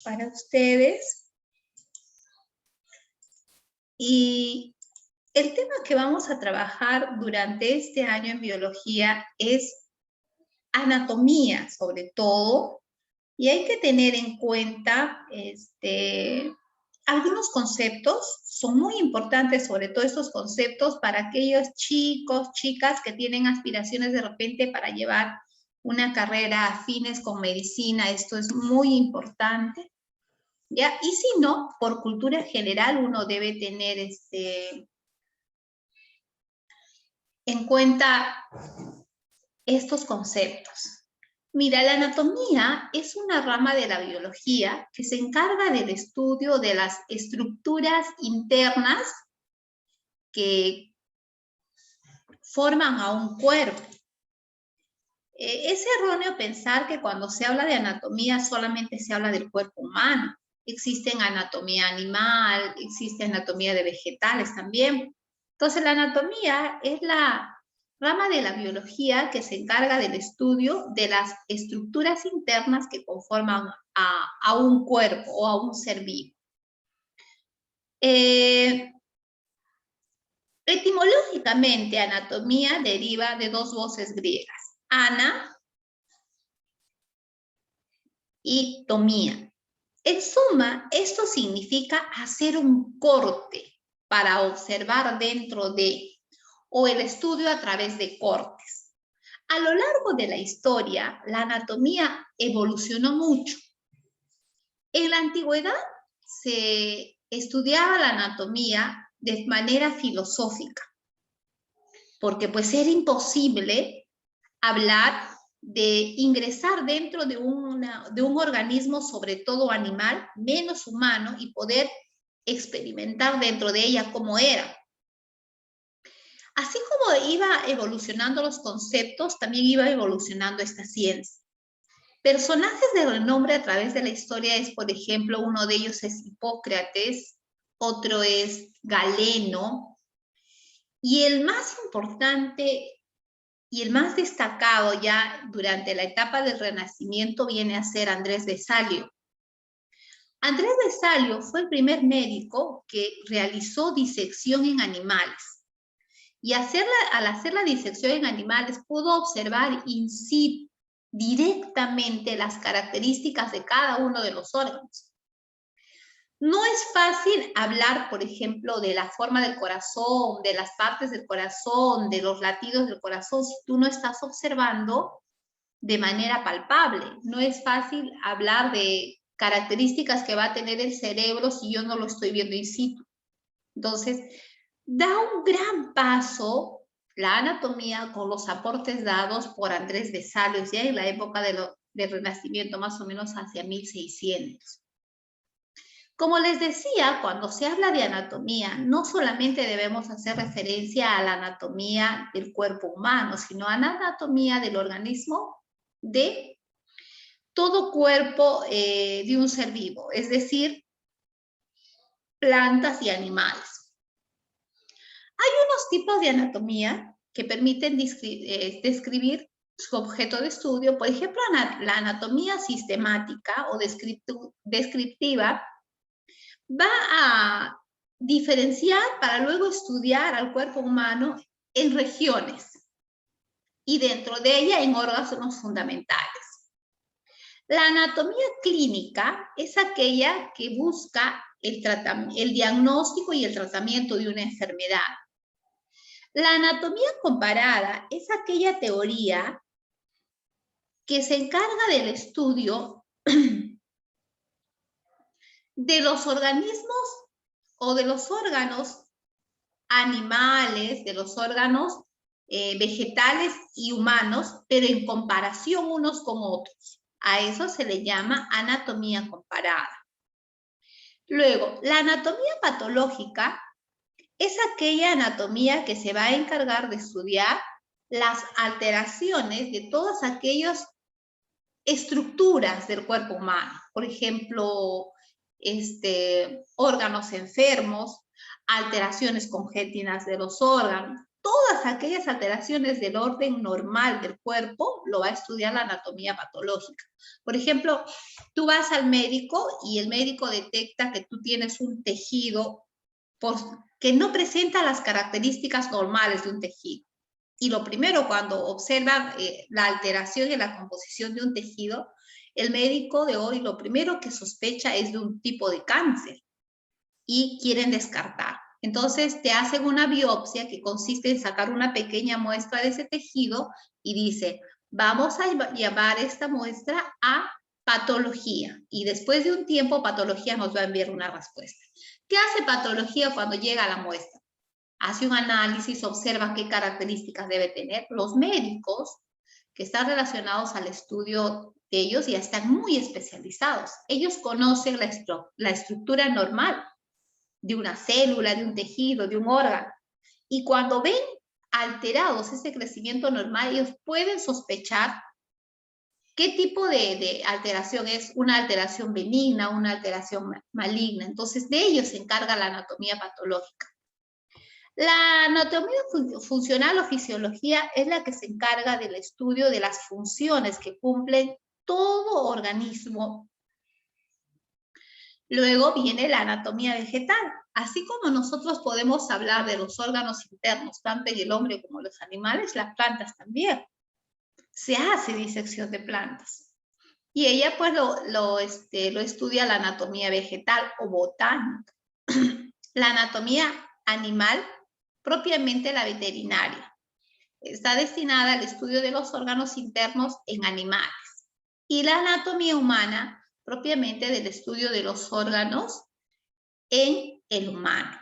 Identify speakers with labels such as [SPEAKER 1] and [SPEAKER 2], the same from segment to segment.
[SPEAKER 1] para ustedes. Y el tema que vamos a trabajar durante este año en biología es anatomía, sobre todo, y hay que tener en cuenta algunos conceptos. Son muy importantes, sobre todo estos conceptos, para aquellos chicos, chicas que tienen aspiraciones de repente para llevar una carrera afines con medicina. Esto es muy importante, ¿ya? Y si no, por cultura general uno debe tener en cuenta estos conceptos. Mira, la anatomía es una rama de la biología que se encarga del estudio de las estructuras internas que forman a un cuerpo. Es erróneo pensar que cuando se habla de anatomía solamente se habla del cuerpo humano. Existen anatomía animal, existe anatomía de vegetales también. Entonces, la anatomía es la rama de la biología que se encarga del estudio de las estructuras internas que conforman a un cuerpo o a un ser vivo. Etimológicamente, anatomía deriva de dos voces griegas, ana y tomía. En suma, esto significa hacer un corte para observar dentro de, o el estudio a través de cortes. A lo largo de la historia, la anatomía evolucionó mucho. En la antigüedad se estudiaba la anatomía de manera filosófica, porque pues era imposible hablar de ingresar dentro de un organismo, sobre todo animal, menos humano, y poder experimentar dentro de ella cómo era. Así como iba evolucionando los conceptos, también iba evolucionando esta ciencia. Personajes de renombre a través de la historia es, por ejemplo, uno de ellos es Hipócrates, otro es Galeno, y el más importante y el más destacado ya durante la etapa del Renacimiento viene a ser Andrés Vesalio. Andrés Vesalio fue el primer médico que realizó disección en animales. Y al hacer la disección en animales pudo observar in situ directamente las características de cada uno de los órganos. No es fácil hablar, por ejemplo, de la forma del corazón, de las partes del corazón, de los latidos del corazón, si tú no estás observando de manera palpable. No es fácil hablar de características que va a tener el cerebro si yo no lo estoy viendo in situ. Entonces, da un gran paso la anatomía con los aportes dados por Andrés Vesalio, ya en la época del Renacimiento, más o menos hacia 1600. Como les decía, cuando se habla de anatomía, no solamente debemos hacer referencia a la anatomía del cuerpo humano, sino a la anatomía del organismo de todo cuerpo de un ser vivo, es decir, plantas y animales. Hay unos tipos de anatomía que permiten describir su objeto de estudio. Por ejemplo, la anatomía sistemática o descriptiva va a diferenciar para luego estudiar al cuerpo humano en regiones y dentro de ella en órganos fundamentales. La anatomía clínica es aquella que busca el diagnóstico y el tratamiento de una enfermedad. La anatomía comparada es aquella teoría que se encarga del estudio de los organismos o de los órganos animales, de los órganos vegetales y humanos, pero en comparación unos con otros. A eso se le llama anatomía comparada. Luego, la anatomía patológica es aquella anatomía que se va a encargar de estudiar las alteraciones de todas aquellas estructuras del cuerpo humano. Por ejemplo, órganos enfermos, alteraciones congénitas de los órganos. todas aquellas alteraciones del orden normal del cuerpo, lo va a estudiar la anatomía patológica. Por ejemplo, tú vas al médico y el médico detecta que tú tienes un tejido que no presenta las características normales de un tejido. Y lo primero, cuando observa la alteración en la composición de un tejido, el médico de hoy lo primero que sospecha es de un tipo de cáncer y quieren descartar. Entonces te hacen una biopsia que consiste en sacar una pequeña muestra de ese tejido y dice, vamos a llevar esta muestra a patología. Y después de un tiempo, patología nos va a enviar una respuesta. ¿Qué hace patología cuando llega a la muestra? Hace un análisis, observa qué características debe tener. Los médicos que están relacionados al estudio de ellos ya están muy especializados. Ellos conocen la estructura normal de una célula, de un tejido, de un órgano. Y cuando ven alterados ese crecimiento normal, ellos pueden sospechar qué tipo de alteración es, una alteración benigna, una alteración maligna. Entonces, de ello se encarga la anatomía patológica. La anatomía funcional o fisiología es la que se encarga del estudio de las funciones que cumplen todo organismo. Luego viene la anatomía vegetal. Así como nosotros podemos hablar de los órganos internos, tanto en el hombre como en los animales, las plantas también. Se hace disección de plantas. Y ella pues lo estudia la anatomía vegetal o botánica. La anatomía animal, propiamente la veterinaria, está destinada al estudio de los órganos internos en animales. Y la anatomía humana, propiamente del estudio de los órganos en el humano.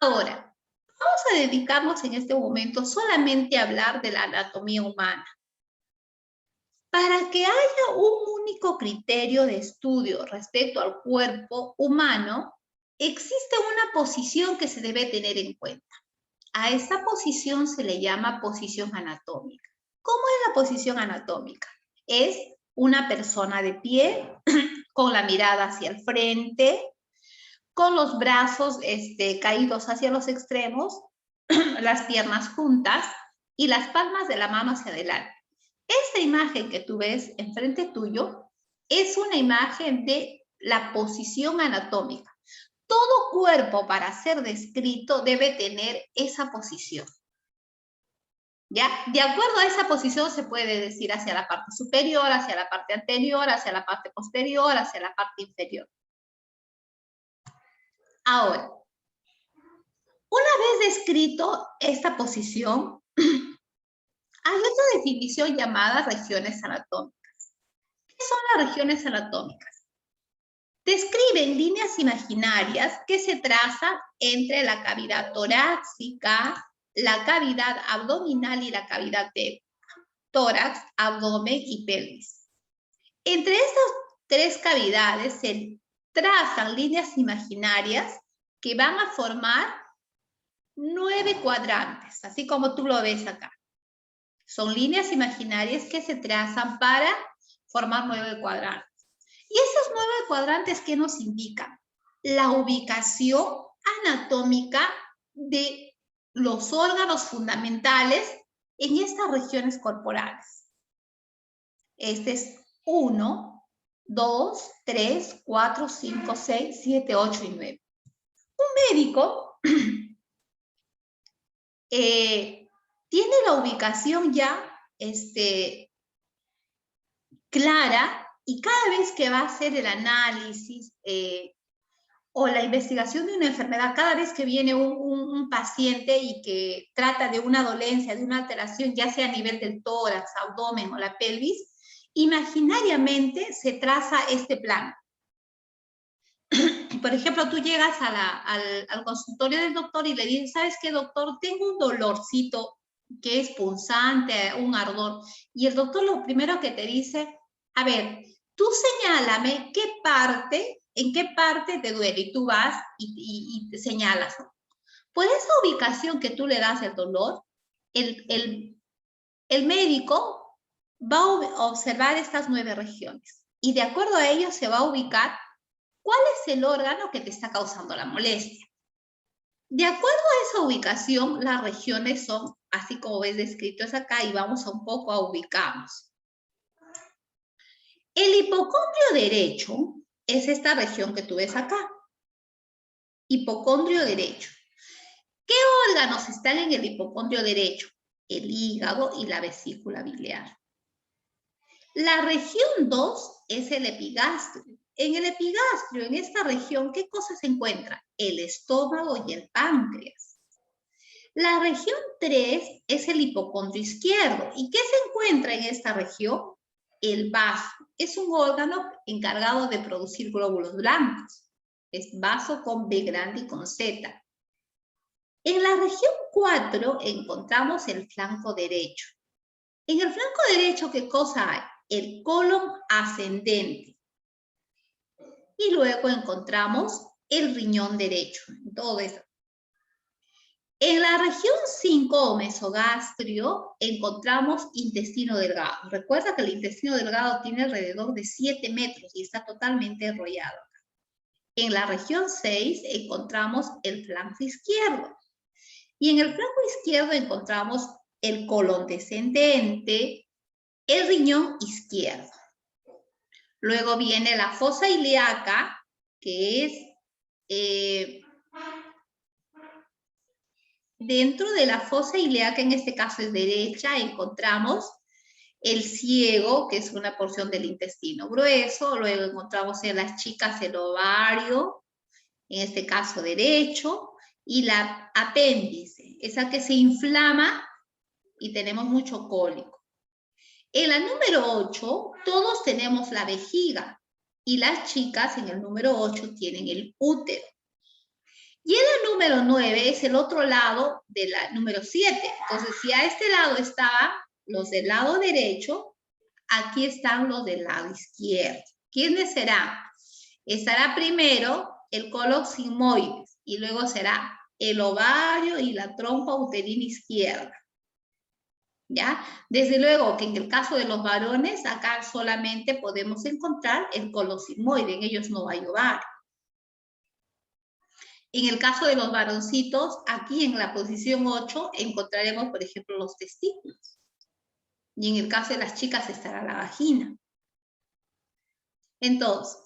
[SPEAKER 1] Ahora, vamos a dedicarnos en este momento solamente a hablar de la anatomía humana. Para que haya un único criterio de estudio respecto al cuerpo humano, existe una posición que se debe tener en cuenta. A esta posición se le llama posición anatómica. ¿Cómo es la posición anatómica? Es una persona de pie, con la mirada hacia el frente, con los brazos caídos hacia los extremos, las piernas juntas y las palmas de la mano hacia adelante. Esta imagen que tú ves enfrente tuyo es una imagen de la posición anatómica. Todo cuerpo para ser descrito debe tener esa posición. ¿Ya? De acuerdo a esa posición se puede decir hacia la parte superior, hacia la parte anterior, hacia la parte posterior, hacia la parte inferior. Ahora, una vez descrito esta posición, hay otra definición llamada regiones anatómicas. ¿Qué son las regiones anatómicas? Describen líneas imaginarias que se trazan entre la cavidad torácica, la cavidad abdominal y la cavidad de tórax, abdomen y pelvis. Entre estas tres cavidades se trazan líneas imaginarias que van a formar 9 cuadrantes, así como tú lo ves acá. Son líneas imaginarias que se trazan para formar 9 cuadrantes. Y esos 9 cuadrantes, ¿qué nos indican? La ubicación anatómica de los órganos fundamentales en estas regiones corporales. Este es 1, 2, 3, 4, 5, 6, 7, 8 y 9. Un médico tiene la ubicación ya clara y cada vez que va a hacer el análisis o la investigación de una enfermedad, cada vez que viene un paciente y que trata de una dolencia, de una alteración, ya sea a nivel del tórax, abdomen o la pelvis, imaginariamente se traza este plano. Por ejemplo, tú llegas al consultorio del doctor y le dices, ¿sabes qué, doctor? Tengo un dolorcito que es punzante, un ardor. Y el doctor lo primero que te dice, a ver, tú señálame en qué parte te duele. Y tú vas y te señalas. Por esa ubicación que tú le das el dolor, el médico va a observar estas 9 regiones. Y de acuerdo a ello se va a ubicar ¿cuál es el órgano que te está causando la molestia? De acuerdo a esa ubicación, las regiones son así como ves descritos acá y vamos un poco a ubicarnos. El hipocondrio derecho es esta región que tú ves acá. Hipocondrio derecho. ¿Qué órganos están en el hipocondrio derecho? El hígado y la vesícula biliar. La región 2 es el epigastrio. En el epigastrio, en esta región, ¿qué cosas se encuentran? El estómago y el páncreas. La región 3 es el hipocondrio izquierdo. ¿Y qué se encuentra en esta región? El vaso. Es un órgano encargado de producir glóbulos blancos. Es vaso con B grande y con Z. En la región 4 encontramos el flanco derecho. En el flanco derecho, ¿qué cosa hay? El colon ascendente. Y luego encontramos el riñón derecho. Todo eso. En la región 5 o mesogastrio encontramos intestino delgado. Recuerda que el intestino delgado tiene alrededor de 7 metros y está totalmente enrollado. En la región 6 encontramos el flanco izquierdo. Y en el flanco izquierdo encontramos el colon descendente, el riñón izquierdo. Luego viene la fosa ilíaca, que es dentro de la fosa ilíaca, en este caso es derecha, encontramos el ciego, que es una porción del intestino grueso. Luego encontramos en las chicas el ovario, en este caso derecho, y la apéndice, esa que se inflama y tenemos mucho cólico. En la número 8, todos tenemos la vejiga y las chicas en el número 8 tienen el útero. Y en la número 9 es el otro lado de la número 7. Entonces, si a este lado estaban los del lado derecho, aquí están los del lado izquierdo. ¿Quiénes serán? Estará primero el colon sigmoides y luego será el ovario y la trompa uterina izquierda. ¿Ya? Desde luego que en el caso de los varones, acá solamente podemos encontrar el colon sigmoide, en ellos no hay ovario. En el caso de los varoncitos, aquí en la posición 8 encontraremos, por ejemplo, los testículos. Y en el caso de las chicas estará la vagina. Entonces,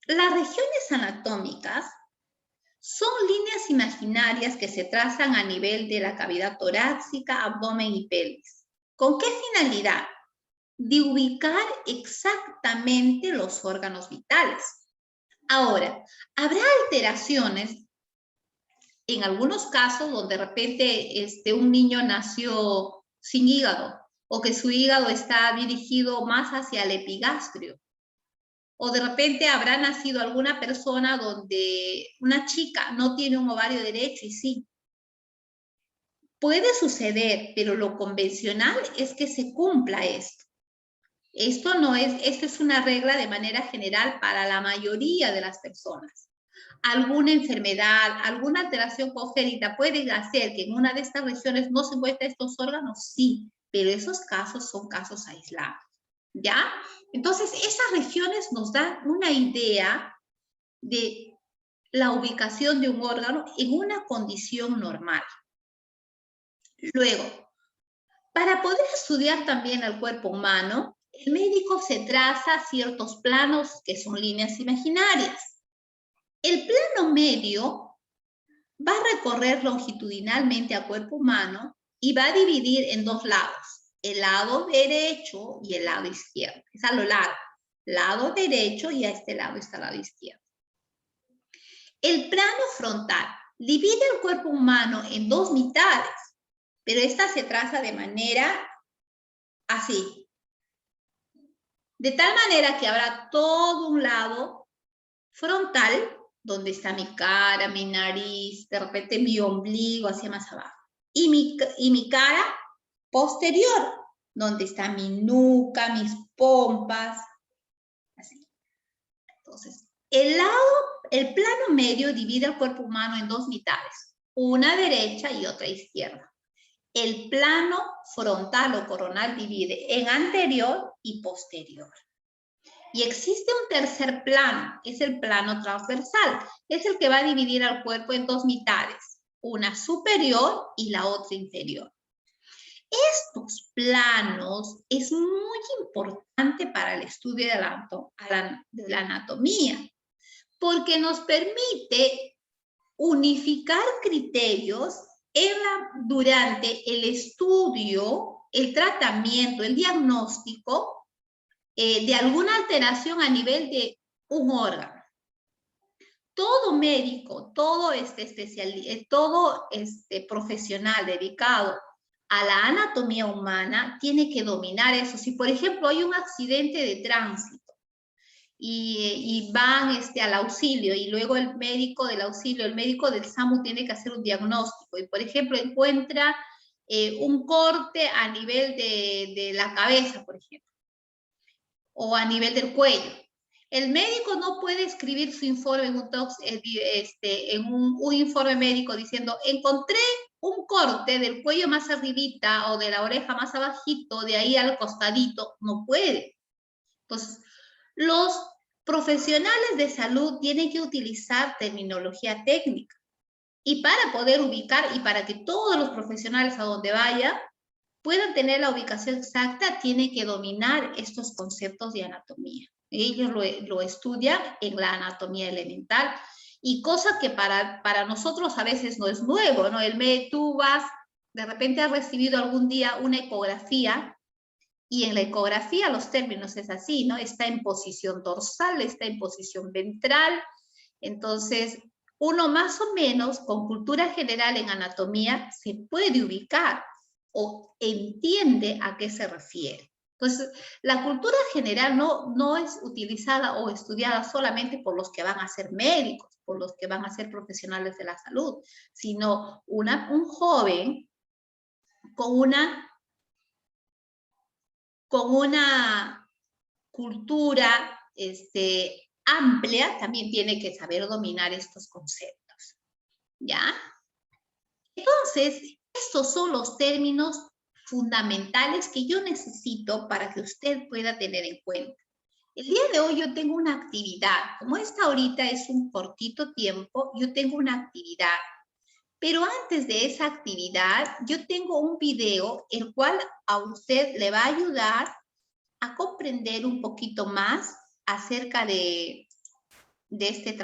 [SPEAKER 1] las regiones anatómicas son líneas imaginarias que se trazan a nivel de la cavidad torácica, abdomen y pelvis. ¿Con qué finalidad? De ubicar exactamente los órganos vitales. Ahora, habrá alteraciones en algunos casos donde de repente un niño nació sin hígado o que su hígado está dirigido más hacia el epigastrio. O de repente habrá nacido alguna persona donde una chica no tiene un ovario derecho y sí. Puede suceder, pero lo convencional es que se cumpla esto. Esto es una regla de manera general para la mayoría de las personas. Alguna enfermedad, alguna alteración congénita puede hacer que en una de estas regiones no se encuentren estos órganos, sí, pero esos casos son casos aislados, ¿ya? Entonces, esas regiones nos dan una idea de la ubicación de un órgano en una condición normal. Luego, para poder estudiar también al cuerpo humano, el médico se traza ciertos planos que son líneas imaginarias. El plano medio va a recorrer longitudinalmente al cuerpo humano y va a dividir en dos lados, el lado derecho y el lado izquierdo. Es a lo largo, lado derecho y a este lado está el lado izquierdo. El plano frontal divide el cuerpo humano en dos mitades, pero esta se traza de manera así. De tal manera que habrá todo un lado frontal, donde está mi cara, mi nariz, de repente mi ombligo hacia más abajo. Y mi cara posterior, donde está mi nuca, mis pompas, así. Entonces, el plano medio divide el cuerpo humano en dos mitades, una derecha y otra izquierda. El plano frontal o coronal divide en anterior y posterior. Y existe un tercer plano, es el plano transversal, es el que va a dividir al cuerpo en dos mitades, una superior y la otra inferior. Estos planos es muy importante para el estudio de la anatomía, porque nos permite unificar criterios durante el estudio, el tratamiento, el diagnóstico de alguna alteración a nivel de un órgano. Todo médico, todo profesional dedicado a la anatomía humana tiene que dominar eso. Si, por ejemplo, hay un accidente de tránsito y van al auxilio y luego el médico del auxilio, el médico del SAMU tiene que hacer un diagnóstico y, por ejemplo, encuentra un corte a nivel de la cabeza, por ejemplo, o a nivel del cuello. El médico no puede escribir su informe en un informe médico diciendo, encontré un corte del cuello más arribita o de la oreja más abajito, de ahí al costadito. No puede. Entonces, los profesionales de salud tienen que utilizar terminología técnica. Y para poder ubicar y para que todos los profesionales a donde vayan puedan tener la ubicación exacta, tienen que dominar estos conceptos de anatomía. Ellos lo estudian en la anatomía elemental y cosa que para nosotros a veces no es nuevo, ¿no? Tú vas, de repente has recibido algún día una ecografía y en la ecografía los términos es así, ¿no? Está en posición dorsal, está en posición ventral. Entonces, uno más o menos con cultura general en anatomía se puede ubicar o entiende a qué se refiere. Entonces, la cultura general no es utilizada o estudiada solamente por los que van a ser médicos, por los que van a ser profesionales de la salud, sino un joven con una cultura amplia también tiene que saber dominar estos conceptos, ¿ya? Entonces, estos son los términos fundamentales que yo necesito para que usted pueda tener en cuenta. El día de hoy yo tengo una actividad, como esta ahorita es un cortito tiempo, yo tengo una actividad, pero antes de esa actividad yo tengo un video el cual a usted le va a ayudar a comprender un poquito más acerca de este trabajo.